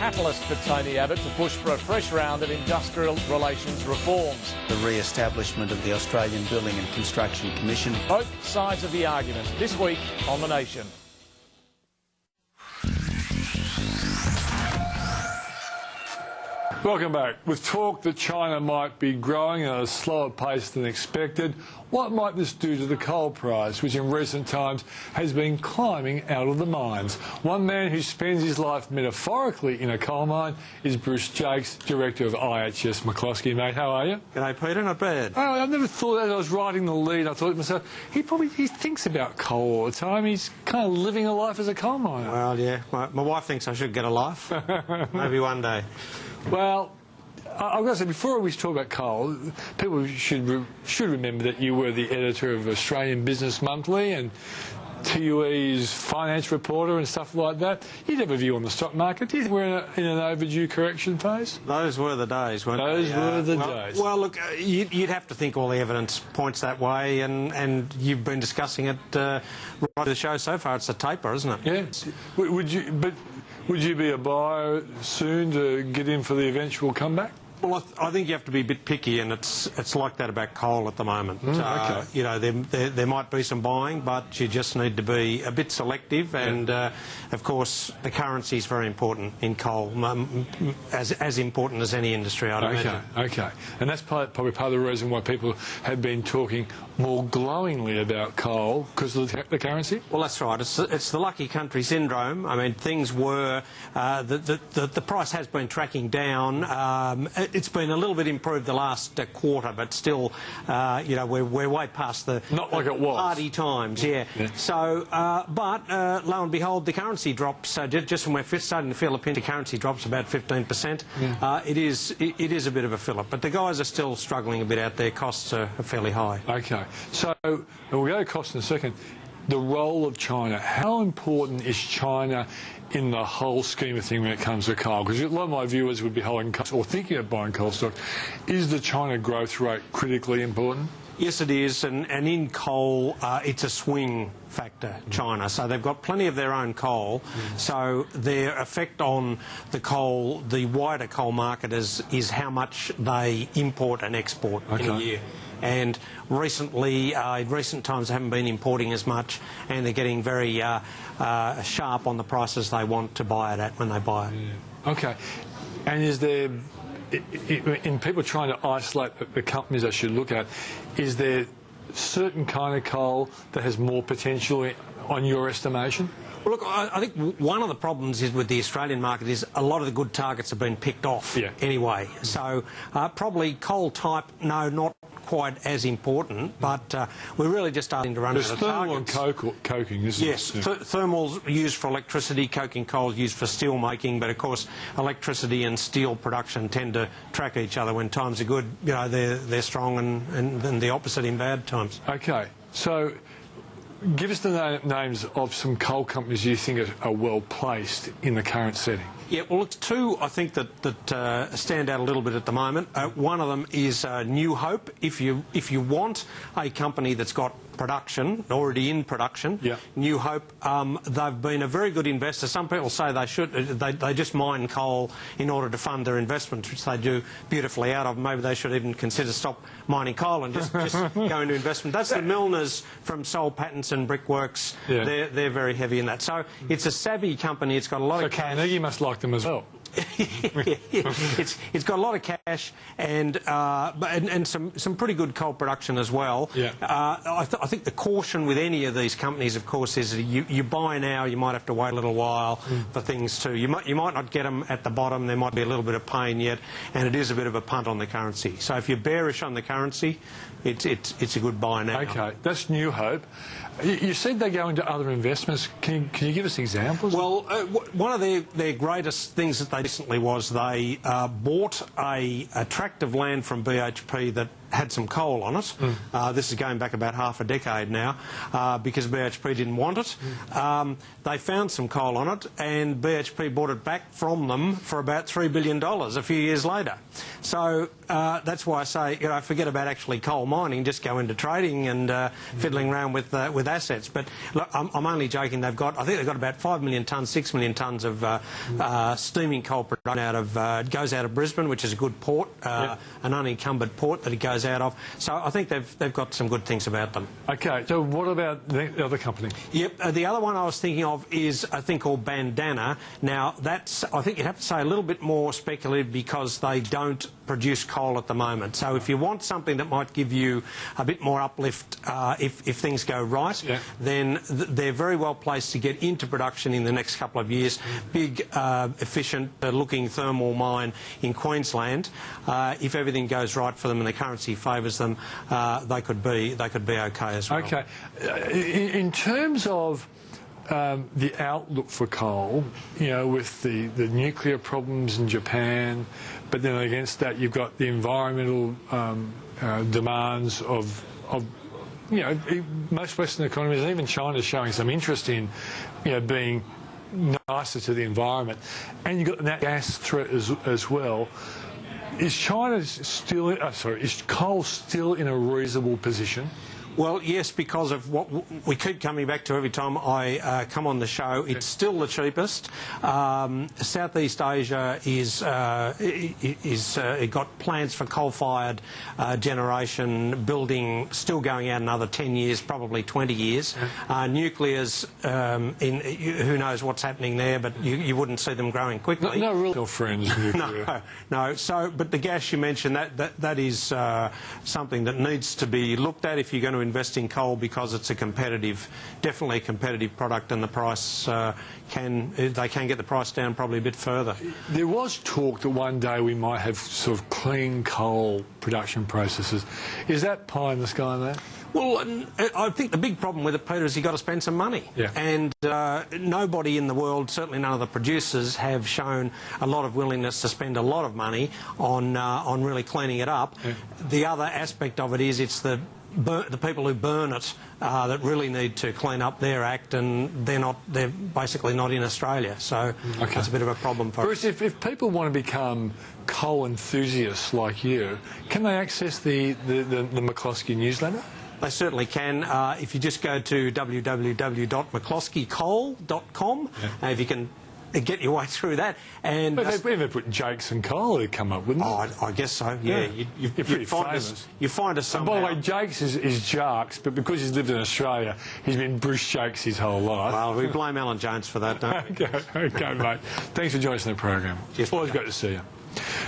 catalyst for Tony Abbott to push for a fresh round of industrial relations reforms. The re-establishment of the Australian Building and Construction Commission. Both sides of the argument this week on The Nation. Welcome back. With talk that China might be growing at a slower pace than expected, what might this do to the coal price, which in recent times has been climbing out of the mines? One man who spends his life metaphorically in a coal mine is Bruce Jakes, Director of IHS McCloskey. Mate, how are you? G'day, Peter. Not bad. Oh, I never thought that. I was writing the lead. I thought to myself, he thinks about coal all the time. He's kind of living a life as a coal miner. Well, yeah. My wife thinks I should get a life. Maybe one day. Well, I've got to say, before we talk about coal, people should remember that you were the editor of Australian Business Monthly and TUE's finance reporter and stuff like that. You'd have a view on the stock market. Do you think we're in an overdue correction phase? Those were the days, weren't they? Those were the days. Well, look, you'd have to think all the evidence points that way, and you've been discussing it right through the show so far. It's a taper, isn't it? Yeah. Would you be a buyer soon to get in for the eventual comeback? Well, I think you have to be a bit picky, and it's like that about coal at the moment. Okay. You know, there might be some buying, but you just need to be a bit selective. And of course, the currency is very important in coal, as important as any industry, I'd imagine. Okay. And that's probably part of the reason why people have been talking more glowingly about coal, because of the currency. Well, that's right. It's the lucky country syndrome. I mean, things were the price has been tracking down. It's been a little bit improved the last quarter, but still, you know, we're way past the not like it was party times. Yeah. So, but lo and behold, the currency drops. Just when we're starting to feel a pinch, the currency drops about 15%. Yeah. It is a bit of a fillip, but the guys are still struggling a bit out there. Costs are fairly high. Okay. So we'll go to costs in a second. The role of China. How important is China in the whole scheme of things when it comes to coal? Because a lot of my viewers would be holding or thinking of buying coal stock. Is the China growth rate critically important? Yes, it is, and in coal, it's a swing factor, China. So they've got plenty of their own coal, so their effect on the coal, the wider coal market, is how much they import and export in a year. And recently, in recent times, they haven't been importing as much, and they're getting very sharp on the prices they want to buy it at when they buy it. Yeah. Okay. And is there, in people trying to isolate the companies they should look at, is there certain kind of coal that has more potential on your estimation? Well, look, I think one of the problems is with the Australian market is a lot of the good targets have been picked off anyway. So probably coal type, no, not quite as important, but we're really just starting to run out of targets. Thermal and coking, isn't it? Yes, thermal's used for electricity, coking coal is used for steel making, but of course electricity and steel production tend to track each other. When times are good, you know, they're strong, and then the opposite in bad times. Okay, so give us the names of some coal companies you think are well placed in the current setting. Yeah, well, it's two, I think, that stand out a little bit at the moment. One of them is New Hope. If you want a company that's got production, already in production, New Hope, they've been a very good investor. Some people say they just mine coal in order to fund their investments, which they do beautifully out of. Maybe they should even consider stop mining coal and just go into investment. That's the Milners from Soul Pattinson Brickworks. Yeah. They're very heavy in that. So it's a savvy company. It's got a lot of cash. Carnegie must like them as well. It's got a lot of cash and some pretty good coal production as well. Yeah. I think the caution with any of these companies, of course, is that you buy now, you might have to wait a little while for things too. You might not get them at the bottom. There might be a little bit of pain yet, and it is a bit of a punt on the currency. So if you're bearish on the currency, it's a good buy now. Okay, that's New Hope. You said they go into other investments. Can you give us examples? Well, one of their greatest things that they recently was they bought a tract of land from BHP that had some coal on it. This is going back about half a decade now, because BHP didn't want it. They found some coal on it, and BHP bought it back from them for about $3 billion a few years later. So that's why I say, forget about actually coal mining, just go into trading and fiddling around with assets. But look, I'm only joking. I think they've got about 5 million tonnes, 6 million tonnes of steaming coal production goes out of Brisbane, which is a good port, an unencumbered port that it goes out of. So I think they've got some good things about them. Okay, so what about the other company? Yep, the other one I was thinking of is a thing called Bandana. Now, that's, I think you'd have to say, a little bit more speculative because they don't produce coal at the moment. So if you want something that might give you a bit more uplift if things go right, then they're very well placed to get into production in the next couple of years. Big, efficient looking thermal mine in Queensland. If everything goes right for them and the currency favours them, they could be okay as well. Okay. In terms of the outlook for coal, with the nuclear problems in Japan, but then against that you've got the environmental demands of most Western economies, and even China's showing some interest in being nicer to the environment, and you've got that gas threat as well. Is coal still in a reasonable position? Well, yes, because of what we keep coming back to every time I come on the show. It's still the cheapest. Southeast Asia is got plans for coal-fired generation building still going out another 10 years, probably 20 years. Nuclear's who knows what's happening there, but you wouldn't see them growing quickly. No real friends. Nuclear. No. So, but the gas you mentioned, that is something that needs to be looked at if you're going to invest in coal, because it's definitely a competitive product, and the price they can get the price down probably a bit further. There was talk that one day we might have sort of clean coal production processes. Is that pie in the sky, there? Well, I think the big problem with it, Peter, is you've got to spend some money. Yeah. And nobody in the world, certainly none of the producers, have shown a lot of willingness to spend a lot of money on really cleaning it up. Yeah. The other aspect of it is it's the people who burn it that really need to clean up their act, and they're basically not in Australia, so that's a bit of a problem for us. Bruce, if people want to become coal enthusiasts like you, can they access the McCloskey newsletter? They certainly can. If you just go to www.mccloskeycoal.com, if you can get your way through that. And but they put Jakes and Coal, they'd come up, wouldn't they? Oh, I guess so, yeah. You're pretty famous. You find us somehow. And by the way, Jakes is Jarks, but because he's lived in Australia, he's been Bruce Jakes his whole life. Well, we blame Alan Jones for that, don't we? Okay, mate. Thanks for joining us in the program. Yes, always great to see you.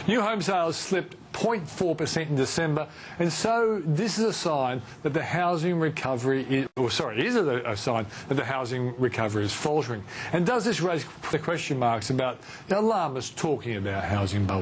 New home sales slipped 0.4% in December, and so this is a sign that the housing recovery is a sign that the housing recovery is faltering. And does this raise the question marks about alarmists talking about housing bubble?